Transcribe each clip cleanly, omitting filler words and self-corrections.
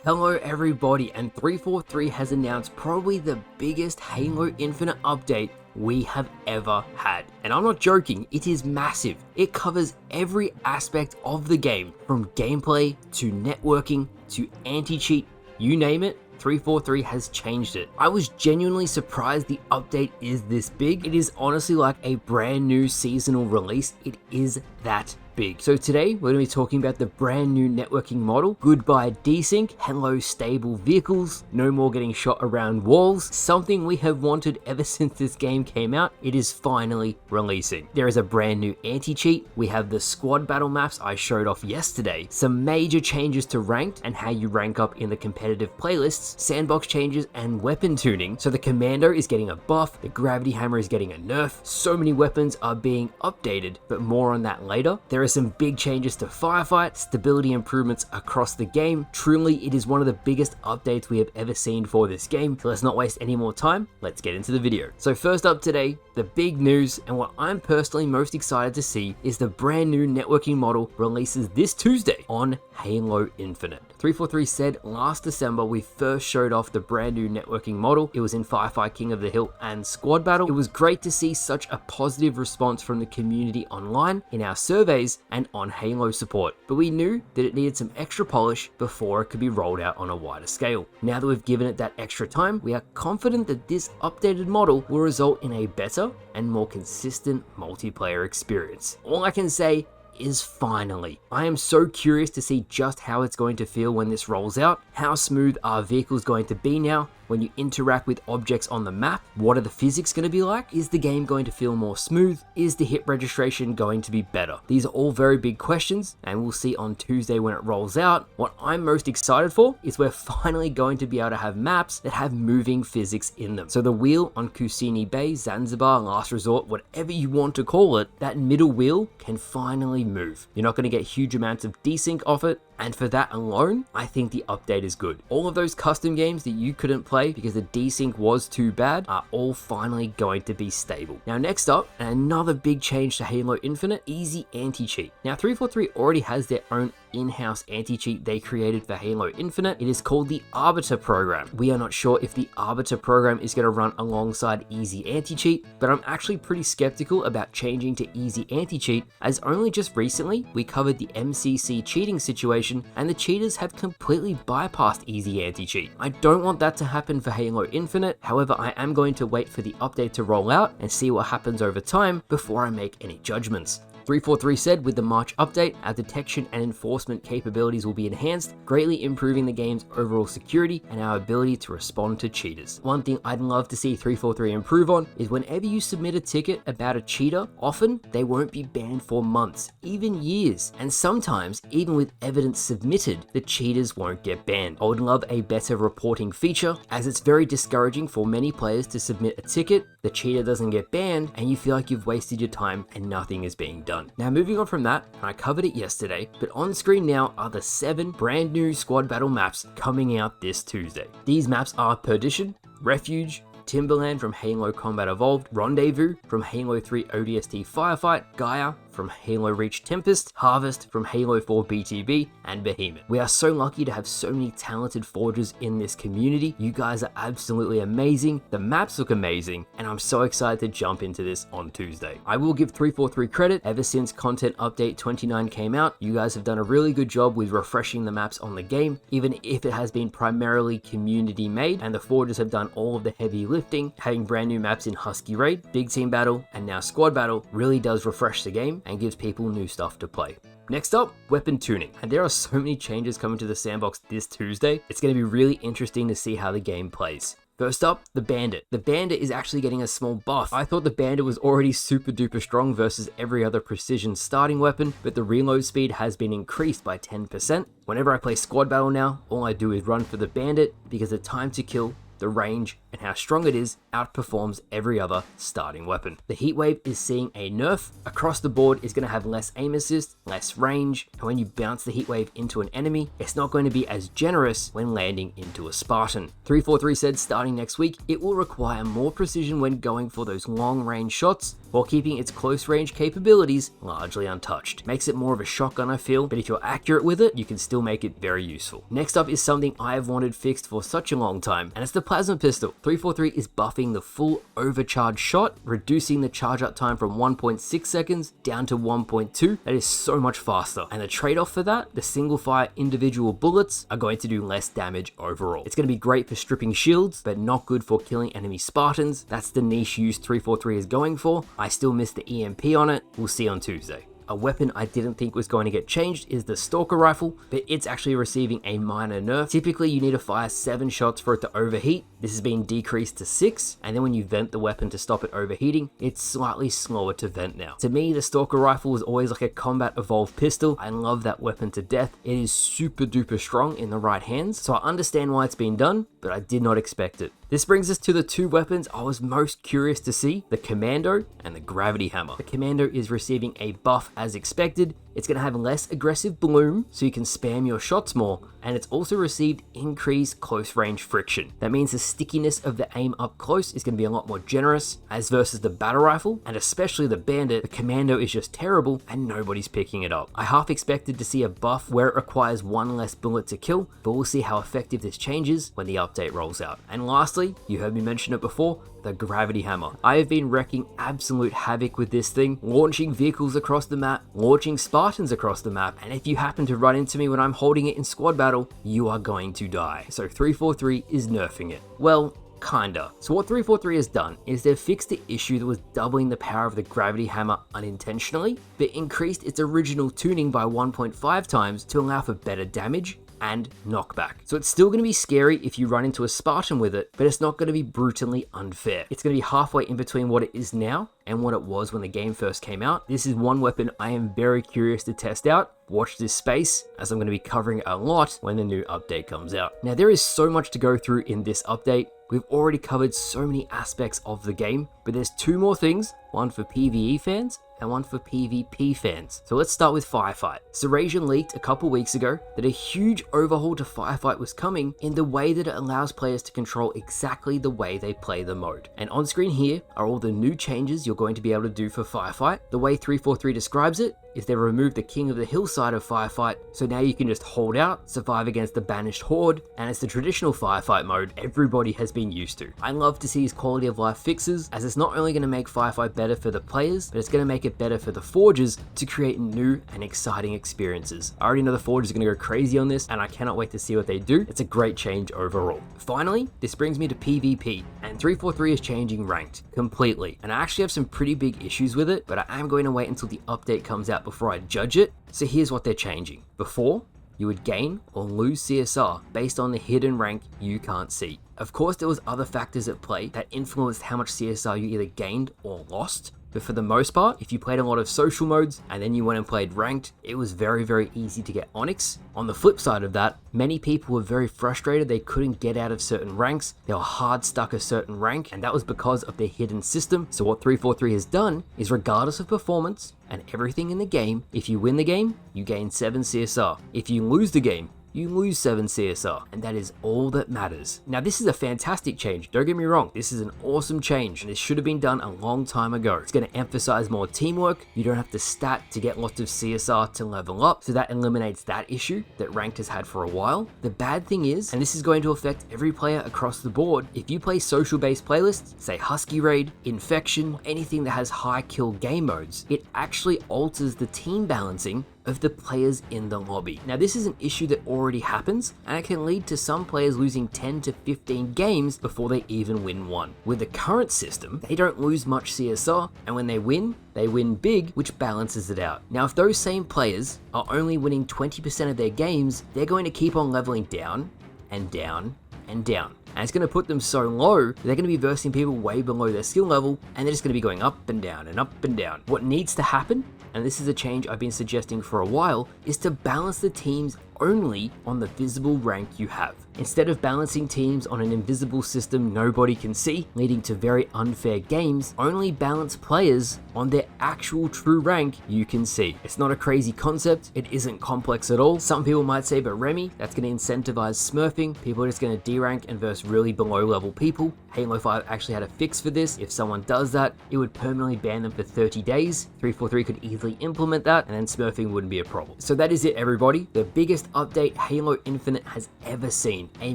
Hello everybody, and 343 has announced probably the biggest Halo Infinite update we have ever had. And I'm not joking, it is massive. It covers every aspect of the game, from gameplay to networking to anti-cheat, you name it. 343 has changed it. I was genuinely surprised the update is this big. It is honestly like a brand new seasonal release. It is that big. So today we're going to be talking about the brand new networking model, goodbye desync, hello stable vehicles, no more getting shot around walls, something we have wanted ever since this game came out. It is finally releasing. There is a brand new anti-cheat, we have the squad battle maps I showed off yesterday, some major changes to ranked and how you rank up in the competitive playlists, sandbox changes and weapon tuning. So the commando is getting a buff, the gravity hammer is getting a nerf, so many weapons are being updated, but more on that later. There are some big changes to Firefight, stability improvements across the game. Truly, it is one of the biggest updates we have ever seen for this game. So let's not waste any more time, let's get into the video. So first up today, the big news, and what I'm personally most excited to see, is the brand new networking model releases this Tuesday on Halo Infinite. 343 said last December we first showed off the brand new networking model. It was in Firefight, King of the Hill and Squad Battle. It was great to see such a positive response from the community online, in our surveys, and on Halo support. But we knew that it needed some extra polish before it could be rolled out on a wider scale. Now that we've given it that extra time, we are confident that this updated model will result in a better and more consistent multiplayer experience. All I can say is finally. I am so curious to see just how it's going to feel when this rolls out. How smooth are vehicles going to be now when you interact with objects on the map? What are the physics going to be like? Is the game going to feel more smooth? Is the hit registration going to be better? These are all very big questions, and we'll see on Tuesday when it rolls out. What I'm most excited for is we're finally going to be able to have maps that have moving physics in them. So the wheel on Kusini Bay, Zanzibar, Last Resort, whatever you want to call it, that middle wheel can finally move. You're not going to get huge amounts of desync off it, and for that alone, I think the update is good. All of those custom games that you couldn't play because the desync was too bad are all finally going to be stable. Now next up, another big change to Halo Infinite, easy anti-cheat. Now 343 already has their own in-house anti-cheat they created for Halo Infinite. It is called the Arbiter program. We are not sure if the Arbiter program is going to run alongside easy anti-cheat, but I'm actually pretty skeptical about changing to easy anti-cheat, as only just recently we covered the MCC cheating situation and the cheaters have completely bypassed easy anti-cheat. I don't want that to happen for Halo Infinite. However, I am going to wait for the update to roll out and see what happens over time before I make any judgments. 343 said with the March update, our detection and enforcement capabilities will be enhanced, greatly improving the game's overall security and our ability to respond to cheaters. One thing I'd love to see 343 improve on is whenever you submit a ticket about a cheater, often they won't be banned for months, even years, and sometimes even with evidence submitted, the cheaters won't get banned. I would love a better reporting feature, as it's very discouraging for many players to submit a ticket, the cheater doesn't get banned, and you feel like you've wasted your time and nothing is being done. Now moving on from that, I covered it yesterday, but on screen now are the 7 brand new squad battle maps coming out this Tuesday. These maps are Perdition, Refuge, Timberland from Halo Combat Evolved, Rendezvous from Halo 3 ODST Firefight, Gaia from Halo Reach Tempest, Harvest from Halo 4 BTB, and Behemoth. We are so lucky to have so many talented forgers in this community. You guys are absolutely amazing, the maps look amazing, and I'm so excited to jump into this on Tuesday. I will give 343 credit. Ever since Content Update 29 came out, you guys have done a really good job with refreshing the maps on the game, even if it has been primarily community made, and the forgers have done all of the heavy lifting. Having brand new maps in Husky Raid, Big Team Battle, and now Squad Battle really does refresh the game and gives people new stuff to play. Next up, weapon tuning. And there are so many changes coming to the Sandbox this Tuesday. It's going to be really interesting to see how the game plays. First up, the Bandit. The Bandit is actually getting a small buff. I thought the Bandit was already super duper strong versus every other precision starting weapon, but the reload speed has been increased by 10%. Whenever I play Squad Battle now, all I do is run for the Bandit because the time to kill, the range, and how strong it is outperforms every other starting weapon. The Heatwave is seeing a nerf. Across the board is going to have less aim assist, less range, and when you bounce the Heatwave into an enemy, it's not going to be as generous when landing into a Spartan. 343 said starting next week, it will require more precision when going for those long range shots, while keeping its close range capabilities largely untouched. Makes it more of a shotgun, I feel, but if you're accurate with it, you can still make it very useful. Next up is something I have wanted fixed for such a long time, and it's the plasma pistol. 343 is buffing the full overcharge shot, reducing the charge up time from 1.6 seconds down to 1.2. That is so much faster, and the trade-off for that, the single fire individual bullets are going to do less damage overall. It's going to be great for stripping shields, but not good for killing enemy Spartans. That's the niche use 343 is going for. I still miss the EMP on it. We'll see on Tuesday. A weapon I didn't think was going to get changed is the Stalker Rifle, but it's actually receiving a minor nerf. Typically, you need to fire 7 shots for it to overheat. This has been decreased to 6, and then when you vent the weapon to stop it overheating, it's slightly slower to vent now. To me, the Stalker Rifle is always like a combat evolved pistol. I love that weapon to death. It is super duper strong in the right hands, so I understand why it's been done, but I did not expect it. This brings us to the 2 weapons I was most curious to see, the Commando and the Gravity Hammer. The Commando is receiving a buff as expected. It's going to have less aggressive bloom, so you can spam your shots more, and it's also received increased close range friction. That means the stickiness of the aim up close is going to be a lot more generous, as versus the battle rifle, and especially the Bandit, the Commando is just terrible and nobody's picking it up. I half expected to see a buff where it requires 1 less bullet to kill, but we'll see how effective this changes when the update rolls out. And lastly, you heard me mention it before, the Gravity Hammer. I have been wrecking absolute havoc with this thing, launching vehicles across the map, launching Spartans across the map, and if you happen to run into me when I'm holding it in squad battle, you are going to die. So 343 is nerfing it. Well, kinda. So what 343 has done is they've fixed the issue that was doubling the power of the Gravity Hammer unintentionally, but increased its original tuning by 1.5 times to allow for better damage and knockback. So it's still going to be scary if you run into a Spartan with it, but it's not going to be brutally unfair. It's going to be halfway in between what it is now and what it was when the game first came out. This is one weapon I am very curious to test out. Watch this space, as I'm going to be covering it a lot when the new update comes out. Now, there is so much to go through in this update. We've already covered so many aspects of the game, but there's 2 more things, one for PvE fans and one for PvP fans. So let's start with Firefight. Serajan leaked a couple weeks ago that a huge overhaul to Firefight was coming in the way that it allows players to control exactly the way they play the mode. And on screen here are all the new changes you're going to be able to do for Firefight. The way 343 describes it is they removed the King of the Hill side of Firefight, so now you can just hold out, survive against the banished horde, and it's the traditional Firefight mode everybody has been used to. I love to see these quality of life fixes, as it's not only going to make Firefight better for the players, but it's going to make it better for the forgers to create new and exciting experiences. I already know the forgers are going to go crazy on this, and I cannot wait to see what they do. It's a great change overall. Finally, this brings me to PvP, and 343 is changing ranked completely, and I actually have some pretty big issues with it, but I am going to wait until the update comes out before I judge it. So here's what they're changing. Before, you would gain or lose CSR based on the hidden rank you can't see. Of course, there was other factors at play that influenced how much CSR you either gained or lost, but for the most part, if you played a lot of social modes and then you went and played ranked, it was very, very easy to get Onyx. On the flip side of that, many people were very frustrated they couldn't get out of certain ranks. They were hard stuck a certain rank, and that was because of their hidden system. So what 343 has done is, regardless of performance and everything in the game, if you win the game, you gain 7 CSR. If you lose the game, you lose 7 CSR, and that is all that matters. Now, this is a fantastic change, don't get me wrong, this is an awesome change, and this should have been done a long time ago. It's going to emphasize more teamwork, you don't have to stat to get lots of CSR to level up, so that eliminates that issue that Ranked has had for a while. The bad thing is, and this is going to affect every player across the board, if you play social-based playlists, say Husky Raid, Infection, anything that has high kill game modes, it actually alters the team balancing of the players in the lobby. Now, this is an issue that already happens, and it can lead to some players losing 10 to 15 games before they even win one. With the current system, they don't lose much CSR, and when they win big, which balances it out. Now, if those same players are only winning 20% of their games, they're going to keep on leveling down and down and down. And it's going to put them so low that they're going to be versing people way below their skill level, and they're just going to be going up and down and up and down. What needs to happen, and this is a change I've been suggesting for a while, is to balance the teams only on the visible rank you have. Instead of balancing teams on an invisible system nobody can see, leading to very unfair games, only balance players on their actual true rank you can see. It's not a crazy concept, it isn't complex at all. Some people might say, but Remy, that's going to incentivize smurfing. People are just going to D-rank and verse really below level people. Halo 5 actually had a fix for this. If someone does that, it would permanently ban them for 30 days. 343 could easily implement that, and then smurfing wouldn't be a problem. So that is it, everybody. The biggest update Halo Infinite has ever seen. A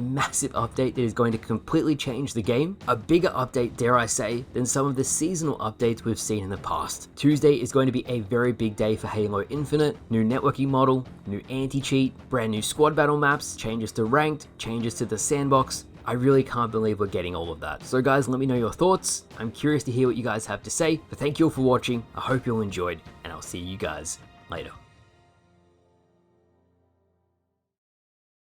massive update that is going to completely change the game. A bigger update, dare I say, than some of the seasonal updates we've seen in the past. Tuesday is going to be a very big day for Halo Infinite. New networking model, new anti-cheat, brand new squad battle maps, changes to ranked, changes to the sandbox. I really can't believe we're getting all of that. So guys, let me know your thoughts. I'm curious to hear what you guys have to say, but thank you all for watching. I hope you all enjoyed, and I'll see you guys later.